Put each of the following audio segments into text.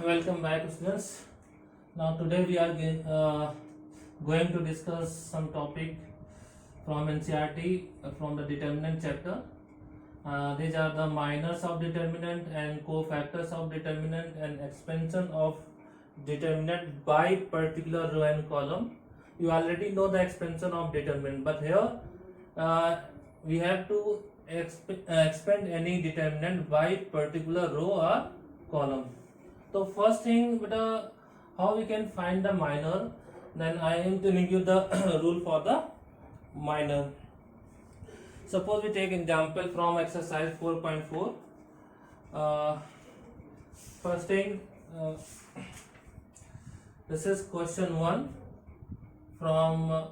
Welcome back, students. Now today we are going to discuss some topic from NCERT from the determinant chapter. These are the minors of determinant and cofactors of determinant and expansion of determinant by particular row and column. You already know the expansion of determinant, but here uh, we have to expand any determinant by particular row or column. So first thing, beta, how we can find the minor? Then I am telling you the rule for the minor. Suppose we take example from exercise 4.4. First thing, this is question 1 from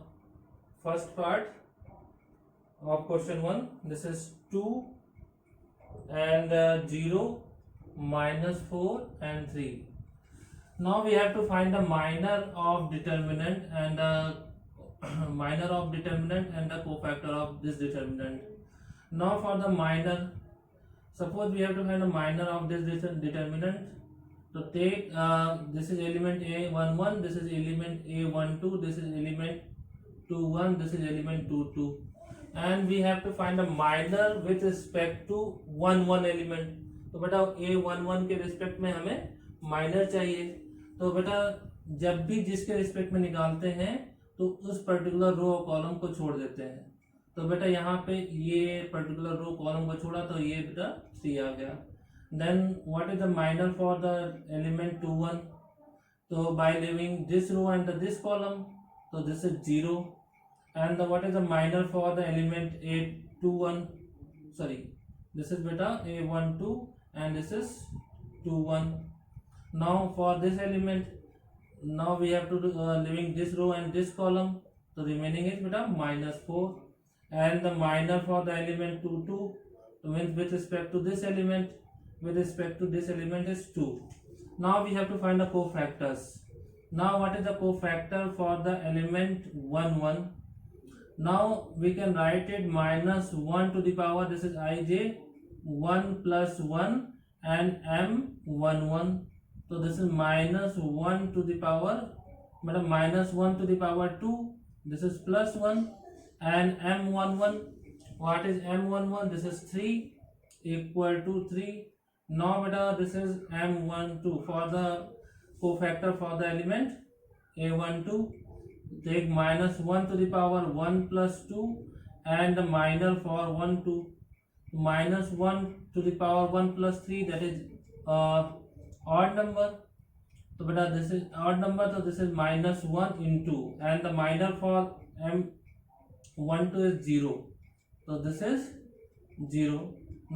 first part of question 1. This is 2 and 0, -4 and 3. Now we have to find the minor of determinant and the minor of determinant and the cofactor of this determinant. Now for the minor, suppose we have to find the minor of this determinant. So take this is element A11, this is element A12, this is element 21, this is element 22, and we have to find the minor with respect to 1 element. तो बेटा A11 के respect में हमें minor चाहिए. तो बेटा जब भी जिसके रिस्पेक्ट में निकालते हैं तो उस पर्टिकुलर रो और कॉलम को छोड़ देते हैं. तो बेटा यहाँ पे ये पर्टिकुलर रो कॉलम को छोड़ा तो ये बेटा 3 आ गया. Then what is the minor for the element 21? तो by leaving this row and this column, तो this is 0. And what is the minor for the element A21? Sorry, this is beta A12 and this is 21. Now for this element, now we have to do leaving this row and this column, so remaining is beta -4, and the minor for the element 22 means with respect to this element, is 2. Now we have to find the cofactors. Now what is the cofactor for the element 1? Now we can write it -1 to the power, this is ij, 1 plus 1 and m11. So this is -1 to the power, -1 to the power 2, this is +1, and m11, what is m11? This is 3 equal to 3. Now beta this is m12 for the cofactor for the element A12. Take -1 to the power 1 plus 2 and the minor for 1 2, -1 to the power 1 plus 3, that is odd number. So beta this is odd number, so this is -1 into, and the minor for m12 is 0, so this is 0.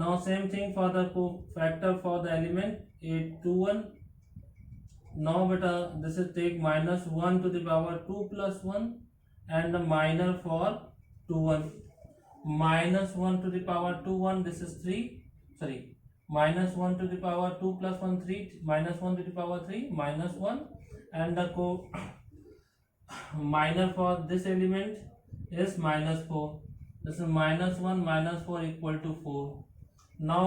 Now same thing for the cofactor for the element A21. Now beta this is take -1 to the power 2 plus 1 and the minor for 21, -1 to the power 21, this is 3, sorry, -1 to the power 2 plus 1 3, -1 to the power 3 -1, and the minor for this element is -4. This is -1 -4 equal to 4. Now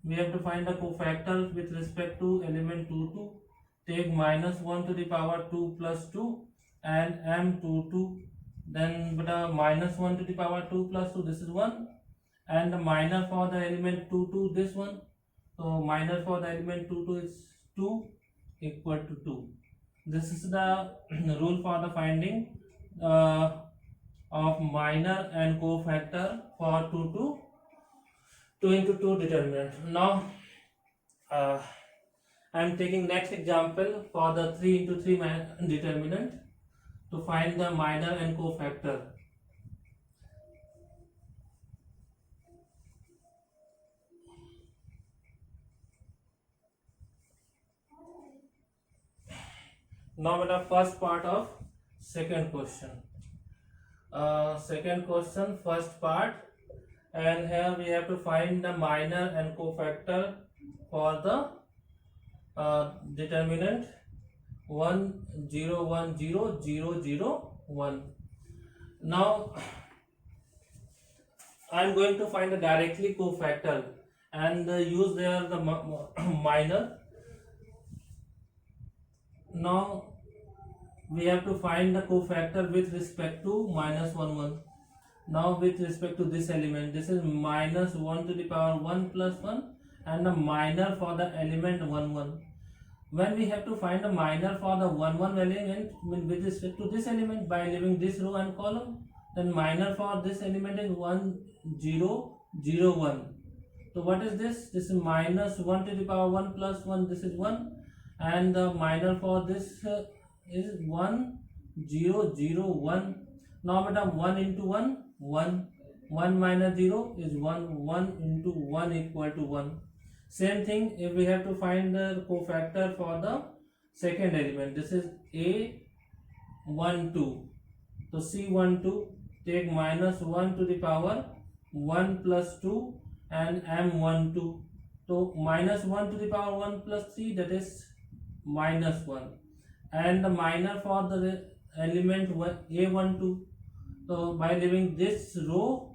we have to find the cofactor with respect to element 22. Take -1 to the power 2 plus 2 and m22, then beta -1 to the power 2 plus 2, this is 1, and the minor for the element 22, this one. So minor for the element 22 is 2 equal to 2. This is the rule for the finding of minor and cofactor for 2 into 2 determinant. Now I am taking next example for the 3 into 3 determinant to find the minor and cofactor. Now the first part of second question. Second question, first part, and here we have to find the minor and cofactor for the determinant 1 0 1 0 0 0 1. Now I am going to find the directly cofactor and use there the minor. now we have to find the cofactor with respect to minus 1 1. Now with respect to this element, this is minus 1 to the power 1 plus 1 and the minor for the element 1 1. When we have to find the minor for the 1 1 element with respect to this element by leaving this row and column, then minor for this element is 1 0 0 1. So what is this? This is minus 1 to the power 1 plus 1, this is 1, and the minor for this is 1 0 0 1. Now beta 1 into 1 1, 1 minus 0 is 1, 1 into 1 equal to 1. Same thing if we have to find the cofactor for the second element, this is A12. So C12, take minus 1 to the power 1 plus 2 and M12. So minus 1 to the power 1 plus 3, that is minus 1, and the minor for the element A12. So by leaving this row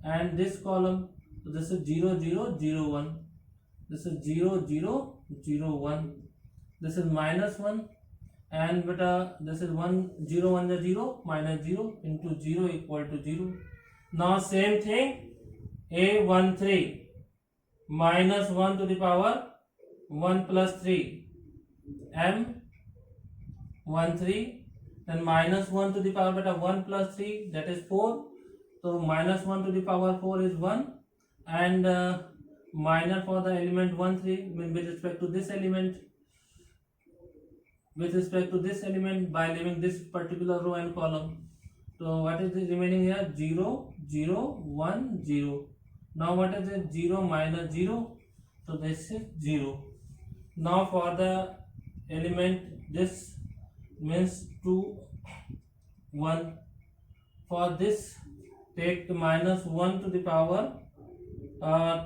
and this column, so this is 0 0 0 1, this is 0 0 0 1, this is minus 1, and beta this is 1 0 1 is 0 minus 0 into 0 equal to 0. Now same thing, A13 minus 1 to the power 1 plus 3, M13, then minus 1 to the power beta 1 plus 3, that is 4. So minus 1 to the power 4 is 1, and minor for the element 1 3 with respect to this element, by leaving this particular row and column. So what is the remaining here? 0 0 1 0. Now what is it? 0 minus 0, so this is 0. Now for the element, this means 2 1. For this, take minus 1 to the power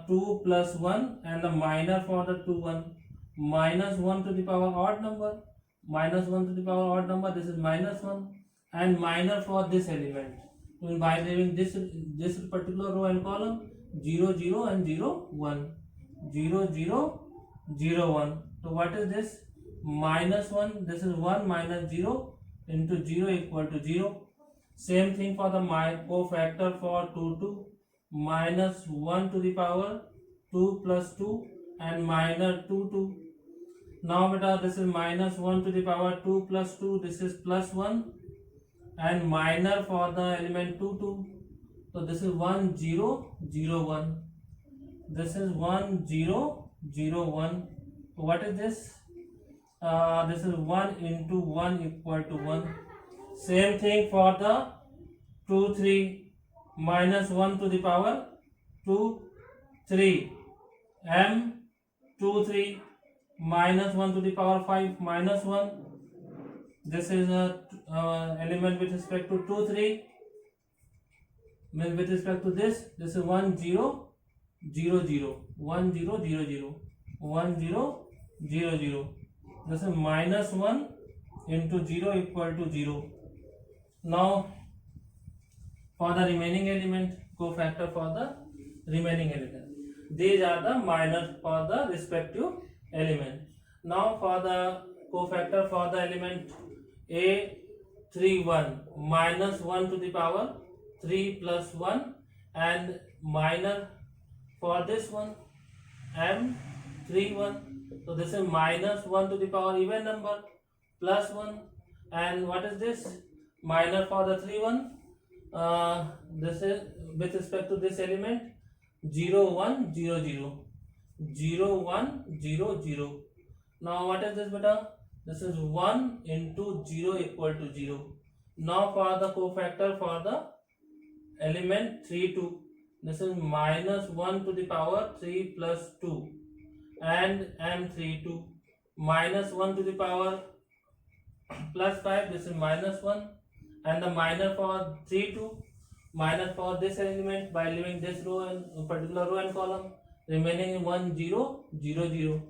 2 plus 1 and the minor for the 2 1, minus 1 to the power odd number, this is minus 1, and minor for this element. By leaving this particular row and column, 0 0 and 0 1, 0 0 0 1. So what is this? Minus 1, this is 1 minus 0 into 0 equal to 0. Same thing for the cofactor for 2 2, minus 1 to the power 2 plus 2 and minor 2 2. Now beta this is minus 1 to the power 2 plus 2, this is plus 1, and minor for the element 2 2. So this is 1 0 0 1, this is 1 0 0 1. So what is this? This is 1 into 1 equal to 1. Same thing for the 2 3, minus 1 to the power 2 3, M 2 3, minus 1 to the power 5 minus 1. This is a element with respect to 2 3. With respect to this is 1 0 0 0, 1 0 0 0, 1 0 0 0. This is minus 1 into 0 equal to 0. Now for the remaining element, cofactor for the remaining element, these are the minor for the respective element. Now for the cofactor for the element A31, minus 1 to the power 3 plus 1, and minor for this one M31. So this is minus 1 to the power even number plus 1, and what is this? Minor for the 3 1. This is with respect to this element 0 1 0 0, 0 1 0 0. Now what is this beta? This is 1 into 0 equal to 0. Now for the cofactor for the element 3 2, this is minus 1 to the power 3 plus 2, and M32, minus 1 to the power plus 5, this is minus 1, and the minor for 3 2, minor for this element by leaving this row and particular row and column, remaining 1 0 0 0.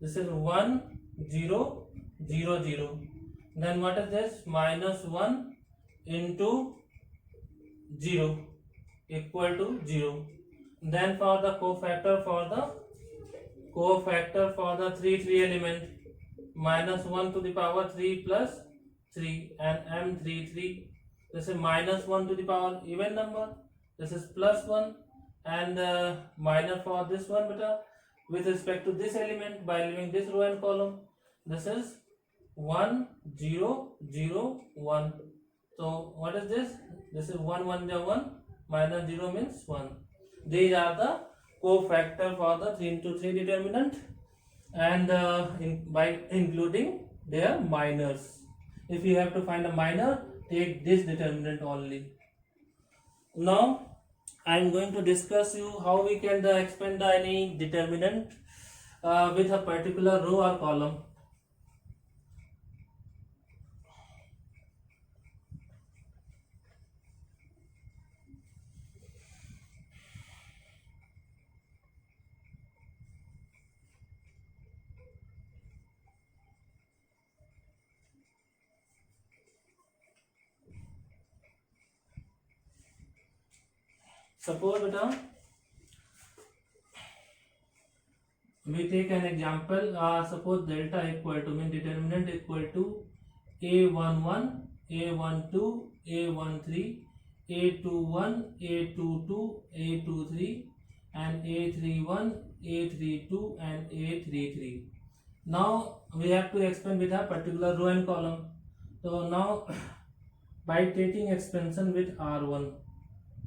This is 1 0 0 0. Then what is this? Minus 1 into 0 equal to 0. Then for the cofactor for the 3 3 element, minus 1 to the power 3 plus 3, and m33. This is minus 1 to the power even number. This is plus 1, and minor for this one beta with respect to this element by leaving this row and column. This is 1 0 0 1. So what is this? This is 1 1 1 minus 0 means 1. These are the cofactor for the 3 into 3 determinant, and by including their minors. If you have to find a minor, take this determinant only. Now I am going to discuss you how we can expand any determinant with a particular row or column. Suppose beta, we take an example. Suppose delta equal to, mean determinant equal to a11, a12, a13, a21, a22, a23, and a31, a32, and a33. Now we have to expand with a particular row and column. So now by taking expansion with R1,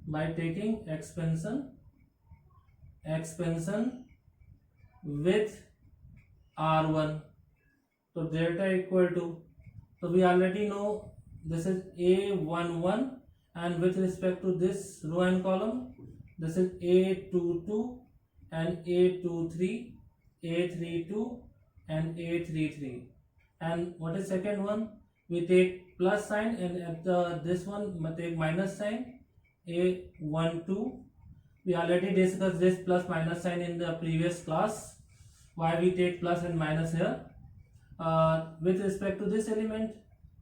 by taking expansion with R1, so delta equal to, so we already know this is A11, and with respect to this row and column, this is A22 and A23, A32 and A33. And what is second one? We take plus sign, and at this one we take minus sign, A12. We already discussed this plus minus sign in the previous class, why we take plus and minus here. With respect to this element,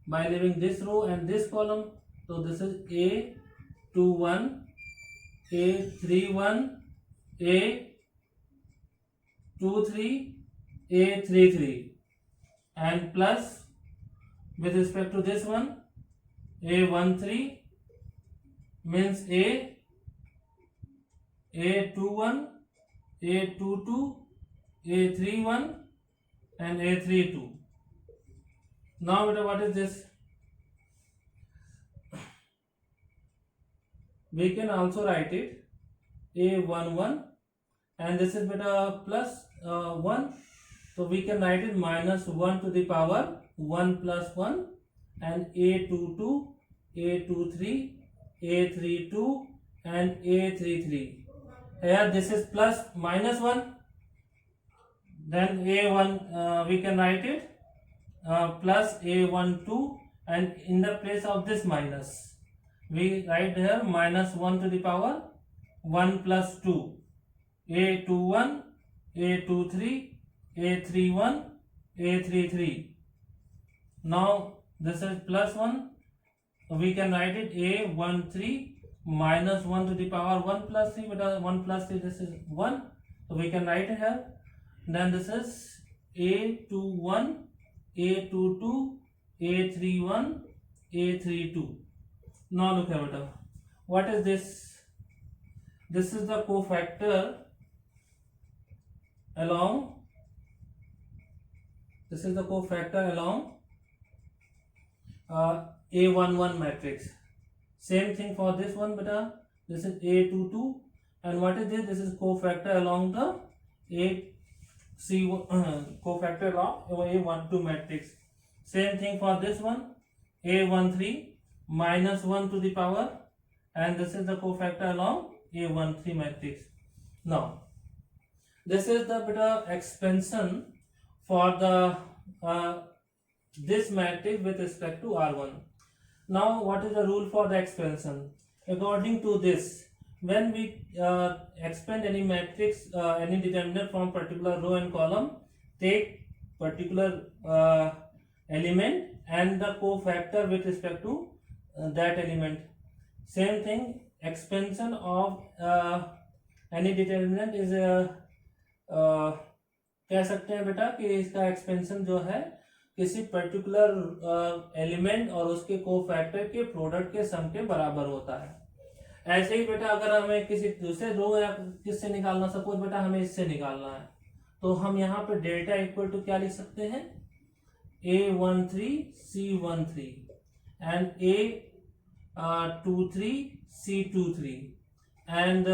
by leaving this row and this column, so this is A21, A31, A23, A33, and plus with respect to this one, A13 means A21, A22, A31, and A32. Now what is this? We can also write it A11, and this is beta plus 1, so we can write it minus 1 to the power 1 plus 1, and A22, A23, A32, and A33. Here this is plus minus 1, then A1 we can write it plus A12, and in the place of this minus we write here minus 1 to the power 1 plus 2, A21, A23, A31, A33. Now this is plus 1, we can write it A13 minus 1 to the power 1 plus 3, but 1 plus 3, this is 1, so we can write it here. Then this is A21, A22, A31, A32. Now look here, what is this? This is the cofactor along, this is the cofactor along A11 matrix. Same thing for this one beta, this is A22, and what is this? This is cofactor along the cofactor along A12 matrix. Same thing for this one, A13 minus 1 to the power, and this is the cofactor along A13 matrix. Now this is the beta expansion for the this matrix with respect to R1. Now what is the rule for the expansion? According to this, when we expand any matrix, any determinant from particular row and column, take particular element and the cofactor with respect to that element. Same thing, expansion of any determinant is कह सकते हैं बेटा कि इसका expansion जो है किसी particular element और उसके कोफैक्टर के प्रोडक्ट के सम के बराबर होता है। ऐसे ही बेटा अगर हमें किसी दूसरे रो या किससे निकालना, सपोज बेटा हमें इससे निकालना है, तो हम यहाँ पे डेल्टा इक्वल टू क्या लिख सकते हैं, A13 C13 and A23 C23 and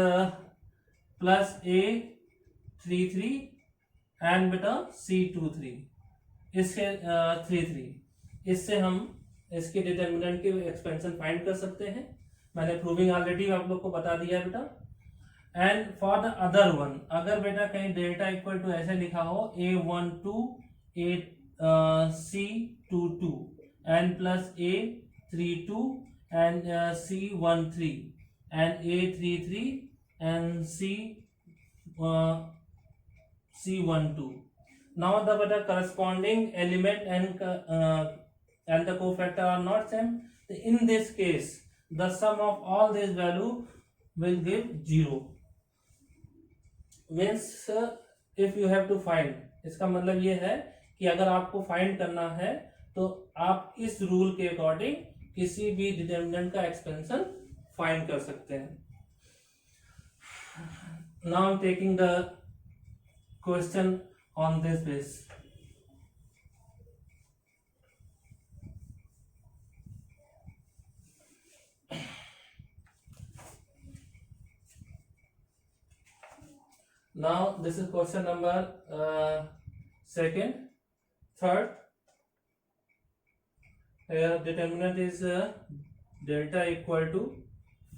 plus A33 and बेटा C23 इसके 33, इससे हम इसके डिटर्मिनेंट के एक्सपेंशन फाइंड कर सकते हैं। मैंने प्रूविंग ऑलरेडी आप लोग को बता दिया बेटा। And for the other one, अगर बेटा कहीं डेल्टा इक्वल टू ऐसे लिखा हो A12 C22 and plus A32 and C13 and A33 and C12. Now the beta corresponding element and the cofactor are not same. In this case, the sum of all these value will give 0. Means if you have to find, इसका मतलब ये है कि अगर आपको find करना है तो आप इस रूल के अकॉर्डिंग किसी भी डिटर्मिनेंट का एक्सपेंशन फाइंड कर सकते हैं। Now I'm taking the question on this base. Now this is question number second, third. Here determinant is delta equal to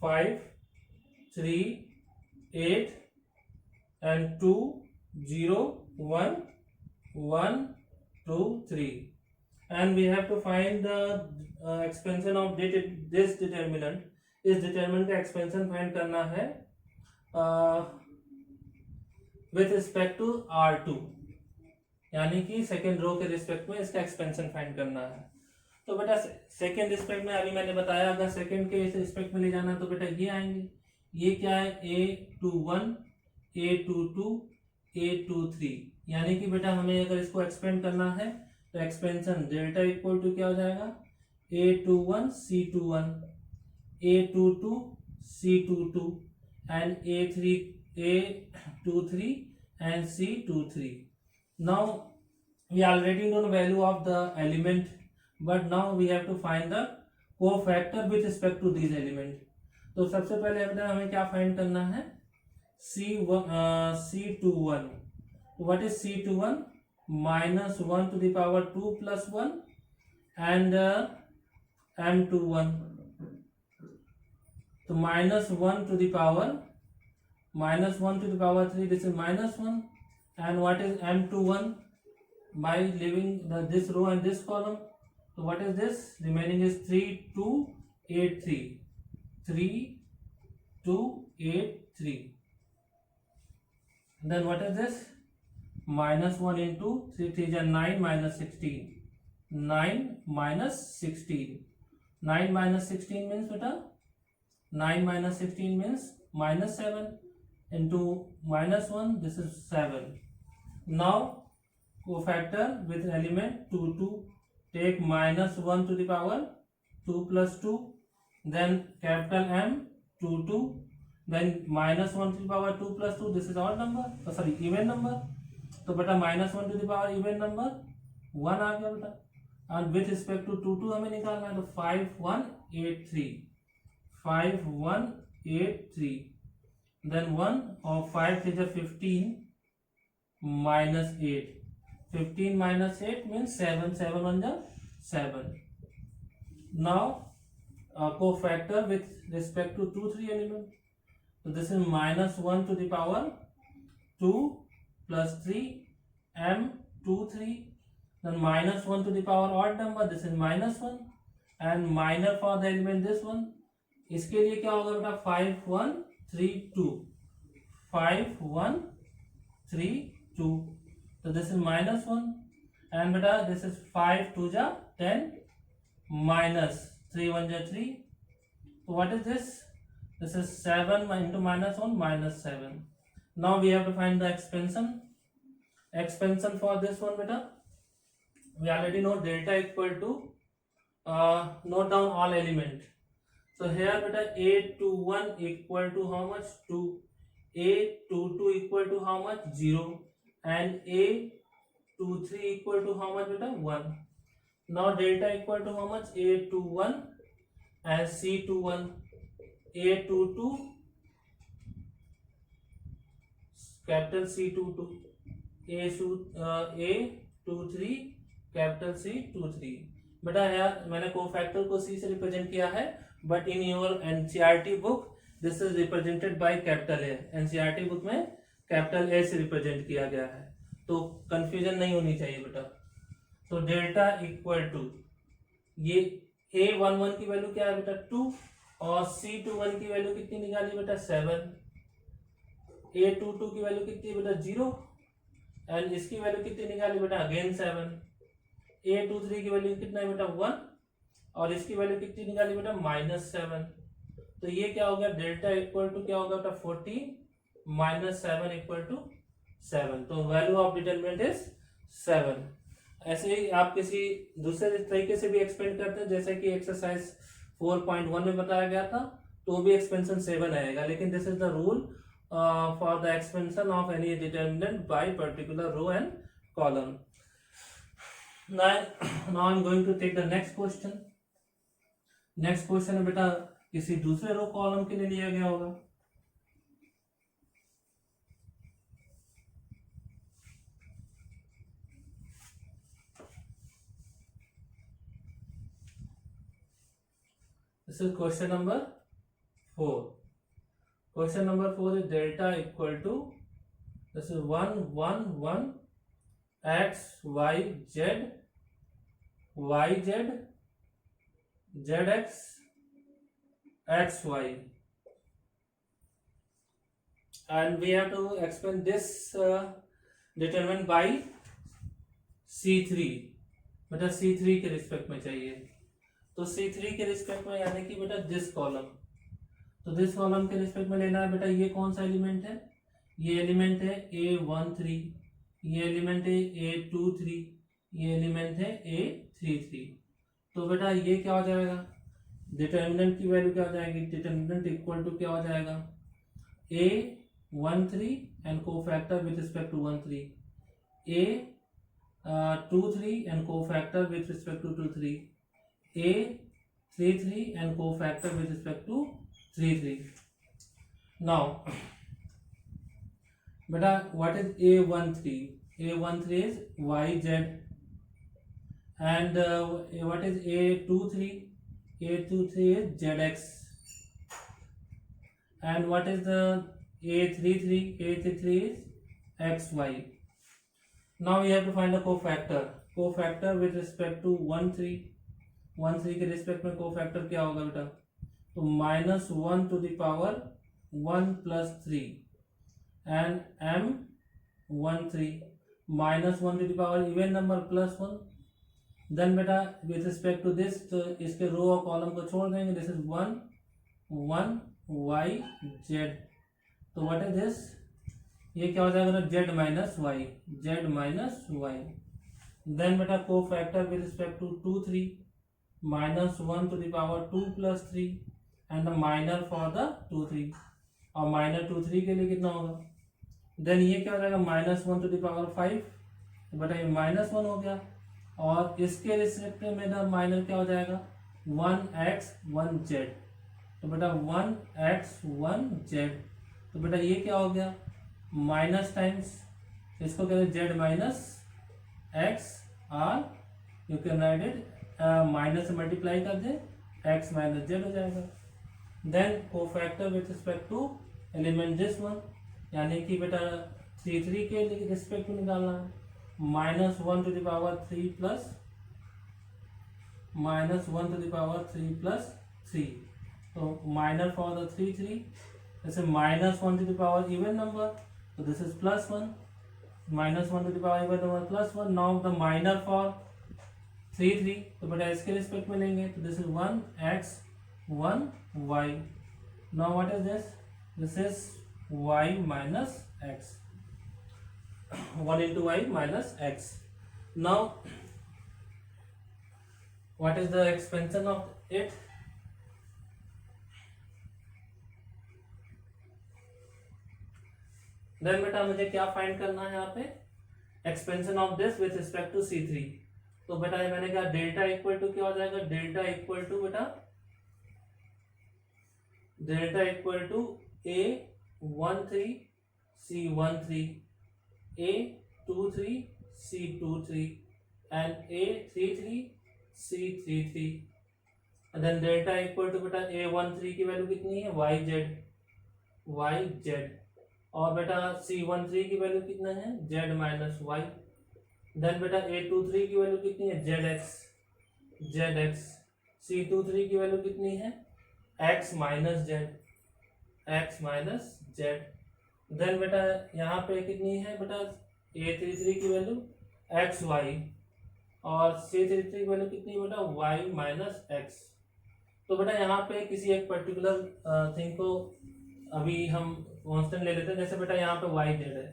5, 3, 8 and 2, 0, 1, 1, 2, 3, and we have to find the expansion of this determinant. इस determinant का expansion find करना है with respect to R2, यानी कि second row के respect में इसका expansion find करना है। तो बेटा सेकेंड रिस्पेक्ट में अभी मैंने बताया, अगर सेकेंड के रिस्पेक्ट में ले जाना तो बेटा ये आएंगे, ये क्या है A21, A22, A23, यानी कि बेटा हमें अगर इसको एक्सपेंड करना है तो एक्सपेंशन डेल्टा इक्वल टू क्या हो जाएगा, A21 C21, A22 C22 and A23 and C23. Now we already know the value of the element, but now we have to find the cofactor with respect to these element. तो सबसे पहले बेटा हमें क्या find करना है, C21. What is C21? minus 1 to the power 2 plus 1 and M21. So minus 1 to the power 3, this is minus 1, and what is M21 by leaving this row and this column. So what is this? Remaining is 3283. 3283. Then what is this? Minus 1 into 3 is 9 minus 16. 9 minus 16. 9 minus 16 means beta? 9 minus 16 means minus 7 into minus 1, this is 7. Now cofactor with element 2, 2, take minus 1 to the power 2 plus 2, then capital M 2, 2, then minus 1 to the power 2 plus 2, this is odd number, even number. तो बेटा minus 1 to the power even number 1 आ गया बेटा, and with respect to 2, 2 हमें निकालना है, तो 5183, then 1 of 5 is 15 minus 8. 15 minus 8 means 7, 7 1 is 7. Now cofactor with respect to 2, 3 element. So this is minus 1 to the power 2 plus 3 M 2, 3. Then minus 1 to the power odd number, this is minus 1, and minor for the element this one. इसके लिए क्या होगा बेटा, 5132. 5132. So this is minus 1, and beta this is 5 2 ja 10 minus 3 1 ja 3. So what is this? This is 7 into minus 1 minus 7. Now we have to find the expansion. expansion for this one beta, we already know delta equal to note down all element. So here beta a21 equal to how much 2, a22 equal to how much 0, and a23 equal to how much beta 1. Now delta equal to how much a21 and c21, a22 capital C22, a23 capital C23. बेटा यार मैंने cofactor को C से represent किया है, but in your NCERT book this is represented by capital A. NCERT book में capital A से represent किया गया है, तो कंफ्यूजन नहीं होनी चाहिए बेटा. तो डेल्टा इक्वल टू ये A11 की वैल्यू क्या है बेटा 2, और C21 की वैल्यू कितनी निकाली बेटा 7, A22 की वैल्यू कितनी बेटा 0, एंड इसकी वैल्यू कितनी निकाली बेटा अगेन 7, A23 की वैल्यू कितना है बेटा 1, और इसकी वैल्यू कितनी निकाली बेटा -7. तो ये क्या हो गया डेल्टा इक्वल टू क्या होगा बेटा 14 -7 इक्वल टू 7. तो वैल्यू ऑफ डिटरमिनेंट इज 7. ऐसे ही आप किसी दूसरे तरीके से भी एक्सपेंड करते हैं, जैसे कि एक्सरसाइज 4.1 में बताया गया था, तो भी एक्सपेंशन 7 आएगा. लेकिन this is the rule for the expansion of any determinant by particular row and column. Now I'm going to take the next question. Next question है बेटा किसी दूसरे रो कॉलम के लिए लिया गया होगा. This is question number 4. Question number 4 is delta equal to, this is 1 1 1 x y z zx x y, and we have to explain this determined by C3. बेटा C3 के रिस्पेक्ट में चाहिए. तो C3 के रिस्पेक्ट में यानी कि बेटा दिस कॉलम, तो दिस कॉलम के रिस्पेक्ट में लेना है बेटा ये कौन सा एलिमेंट है, ये एलिमेंट है A13, ये एलिमेंट है A23, ये एलिमेंट है A33. तो बेटा ये क्या हो जाएगा, डिटर्मिनेंट की वैल्यू क्या हो जाएगी, डिटर्मिनेंट इक्वल टू क्या हो जाएगा A13 and cofactor with respect to 13, A23 and cofactor with respect to 23, A33 and cofactor with respect to 33. Now beta what is A13? A13 is YZ, and what is A23? A23 is ZX, and what is the A33? A33 is XY. Now we have to find the cofactor with respect to 13 के respect में cofactor क्या होगा बेटा, तो -1 to the power 1 plus 3 and M13 -1 to the power even number plus 1. Then बेटा with respect to this, तो इसके रो और कॉलम को छोड़ देंगे. This is 1 1 y z. तो व्हाट इज दिस, ये क्या हो जाएगा z माइनस y. देन बेटा cofactor with respect to 2 3 -1 to the power 2 plus 3 and the minor for the 2 3, और माइनर 2 3 के लिए कितना होगा. देन ये क्या हो जाएगा -1 to the power 5, बेटा ये -1 हो गया, और इसके रिस्पेक्ट में मेरा माइनर क्या हो जाएगा 1x 1z. तो बेटा 1x 1z, तो बेटा ये क्या हो गया माइनस टाइम्स इसको कहते हैं z माइनस एक्स, और you can write it minus से मल्टीप्लाई कर दे x माइनस जेड हो जाएगा. Then cofactor with respect to element this one, यानी कि बेटा 3 के रिस्पेक्ट में निकालना है, -1 to the power 3 plus -1 to the power 3 plus 3. तो माइनर फॉर द 3 3, जैसे -1 to the power even number, so this is +1, -1 to the power even number +1. now the minor for 3 3, तो बेटा इसके रिस्पेक्ट में लेंगे, तो this is 1x 1y. Now what is this, this is y minus x. 1 into y minus x. Now what is the expansion of it? Then बेटा मुझे क्या find करना है यहाँ पे, expansion of this with respect to C3. तो बेटा मैंने कहा डेल्टा इक्वल टू क्या हो जाएगा, डेल्टा इक्वल टू बेटा delta equal to A13 C13 A23 C23 and A33 C33 and then delta equal to बेटा A13 की वैल्यू कितनी है, YZ और बेटा C13 की वैल्यू कितना है, Z माइनस वाई. देन बेटा A23 की वैल्यू कितनी है, ZX. C23 की वैल्यू कितनी है, X माइनस Z. देन बेटा यहाँ पे कितनी है बेटा, A33 की वैल्यू XY और C33 की वैल्यू कितनी है बेटा, Y माइनस X. तो बेटा यहाँ पे किसी एक पर्टिकुलर थिंग को अभी हम कांस्टेंट ले लेते हैं, जैसे बेटा यहाँ पे YZ है,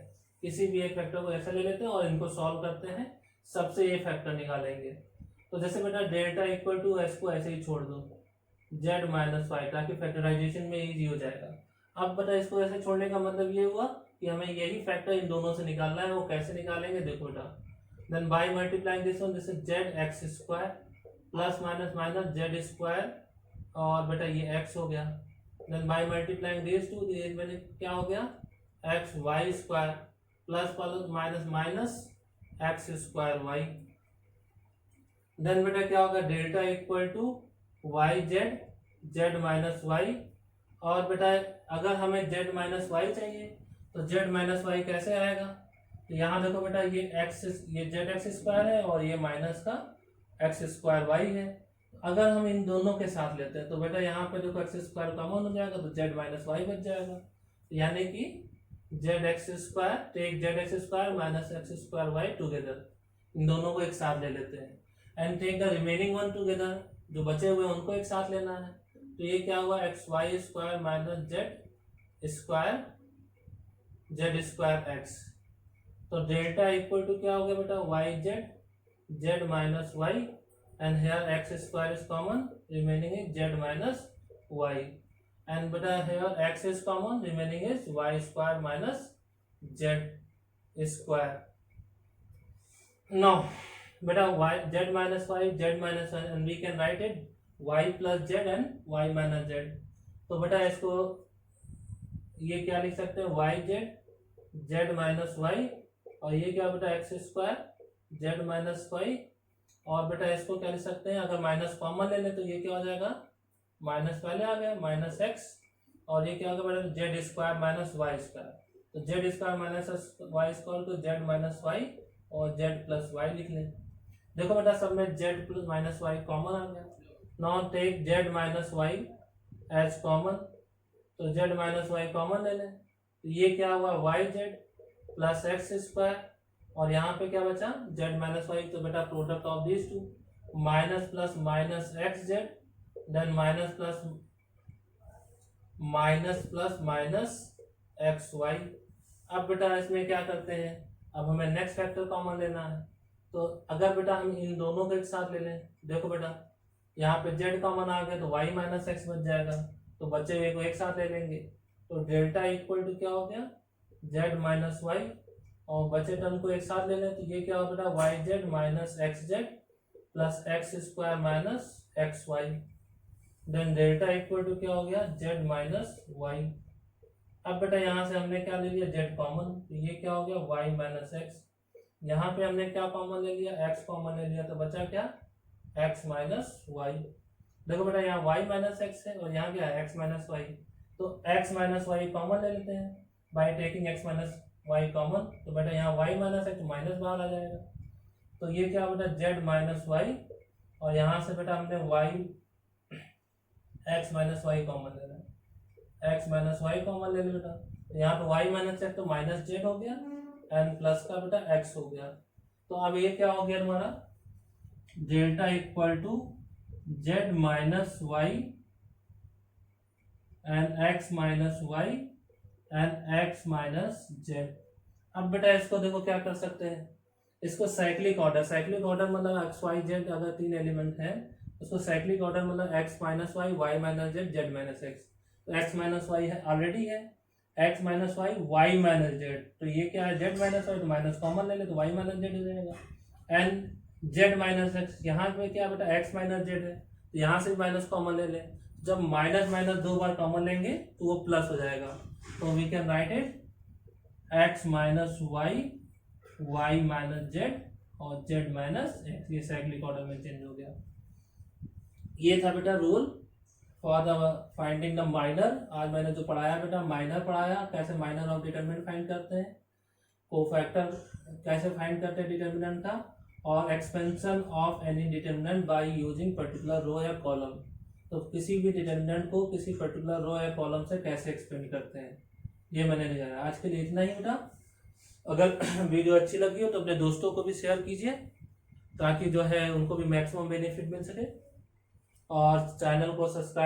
किसी भी एक फैक्टर को ऐसा ले लेते हैं और इनको सॉल्व करते हैं, सबसे ये फैक्टर निकालेंगे. तो जैसे बेटा डेल्टा इक्वल टू एस को ऐसे ही छोड़ दो, Z माइनस वाई, ताकि फैक्टराइजेशन में इजी हो जाएगा. अब बेटा इसको ऐसे छोड़ने का मतलब ये हुआ कि हमें यही फैक्टर इन दोनों से निकालना है. वो कैसे निकालेंगे देखो बेटा, then by multiplying this one, this is ZX square plus minus minus Z square और बेटा ये X हो गया. Then by multiplying this two, मैंने क्या हो गया, XY square plus plus minus minus X square Y. Then बेटा क्या होगा, delta equal to YZ Z minus y. और बेटा अगर हमें Z माइनस वाई चाहिए तो Z माइनस वाई कैसे आएगा, तो यहाँ देखो बेटा ये ZX स्क्वायर है और ये माइनस का X स्क्वायर Y है. अगर हम इन दोनों के साथ लेते हैं तो बेटा यहाँ पे देखो X स्क्वायर कॉमन हो जाएगा तो Z माइनस वाई बच जाएगा. यानी कि ZX square, take ZX square minus X square y together, इन दोनों को एक साथ ले लेते हैं. And take the remaining one together, जो बचे हुए उनको एक साथ लेना है. तो ये क्या हुआ, XY square minus Z square X. तो डेल्टा इक्वल टू क्या हो गया बेटा, YZ Z minus y and here X square is common, remaining is Z minus Y. And beta here X is common, remaining is Y square minus Z square. Now beta Z minus Y, Z minus Y, and we can write it Y plus Z and Y minus Z. तो बेटा इसको ये क्या लिख सकते हैं, YZ Z minus Y और ये क्या बेटा X square Z minus Y. और बेटा इसको क्या लिख सकते हैं, अगर माइनस कॉमन ले ले तो ये क्या हो जाएगा, माइनस पहले आ गया माइनस X और ये क्या होगा बेटा Z square minus y square. तो Z square minus y square तो Z माइनस वाई और Z प्लस वाई लिख लें. देखो बेटा सब में Z plus minus y common आ गया. Now take Z minus y as common, तो Z माइनस वाई कॉमन ले लें. तो ये क्या हुआ, YZ प्लस X स्क्वायर और यहाँ पे क्या बचा, Z माइनस वाई. तो बेटा product of this two, minus plus minus XZ, then minus plus minus XY. अब बेटा इसमें क्या करते हैं, अब हमें नेक्स्ट फैक्टर कॉमन लेना है. तो अगर बेटा हम इन दोनों को एक साथ ले लें, देखो बेटा यहाँ पे Z कॉमन आ गया तो Y माइनस X बच जाएगा. तो बचे हुए को एक साथ ले लेंगे तो डेल्टा इक्वल टू क्या हो गया, Z माइनस वाई और बचे टर्म को एक साथ ले लें तो ये क्या हो बेटा, YZ minus XZ plus X square minus XY. Then delta equal to क्या हो गया, Z माइनस वाई. अब बेटा यहाँ से हमने क्या ले लिया, Z कॉमन, तो ये क्या हो गया Y माइनस X. यहाँ पे हमने क्या कॉमन ले लिया, X कॉमन ले लिया तो बचा क्या, X माइनस वाई. देखो बेटा यहाँ Y माइनस X है और यहाँ क्या है X माइनस वाई. तो X माइनस वाई कॉमन ले लेते हैं by taking X minus y common. तो बेटा यहाँ Y माइनस X माइनस बाहर आ जाएगा. तो ये क्या बेटा Z माइनस वाई और यहाँ से बेटा हमने Y X minus y common लेना है, X माइनस वाई कॉमन ले लिया बेटा. तो यहाँ पे Y माइनस X तो माइनस Z हो गया एंड प्लस का बेटा X हो गया. तो अब ये क्या हो गया हमारा, delta equal to Z minus y and X minus y and X minus Z. अब बेटा इसको देखो क्या कर सकते हैं, इसको साइक्लिक ऑर्डर मतलब एक्स वाई जेड अगर 3 एलिमेंट है उसको साइक्लिक ऑर्डर मतलब x minus y, y minus z, z minus x. तो एक्स माइनस वाई है ऑलरेडी है, x minus y, y minus z, तो ये क्या है जेड माइनस वाई, तो माइनस कॉमन ले ले तो वाई माइनस जेड हो जाएगा। एंड जेड माइनस एक्स, यहाँ पे क्या बेटा एक्स माइनस जेड है, तो यहाँ से भी माइनस कॉमन ले ले, जब माइनस माइनस 2 बार कॉमन लेंगे तो वो प्लस हो जाएगा। तो we can write it x minus y, y minus z और जेड माइनस एक्स, ये साइक्लिक ऑर्डर में चेंज हो गया। ये था बेटा rule for the finding the minor. आज मैंने जो पढ़ाया बेटा माइनर पढ़ाया, कैसे माइनर ऑफ डिटरमिनेंट फाइंड करते हैं, कोफैक्टर कैसे फाइंड करते हैं डिटरमिनेंट का, और expansion of any determinant by using particular row या कॉलम। तो किसी भी डिटरमिनेंट को किसी पर्टिकुलर रो या कॉलम से कैसे एक्सपेंड करते हैं, ये मैंने निकाला। आज के लिए इतना ही बेटा। अगर वीडियो अच्छी लगी हो तो अपने दोस्तों को भी शेयर कीजिए ताकि जो है उनको भी मैक्सिमम बेनिफिट मिल सके, और चैनल को सब्सक्राइब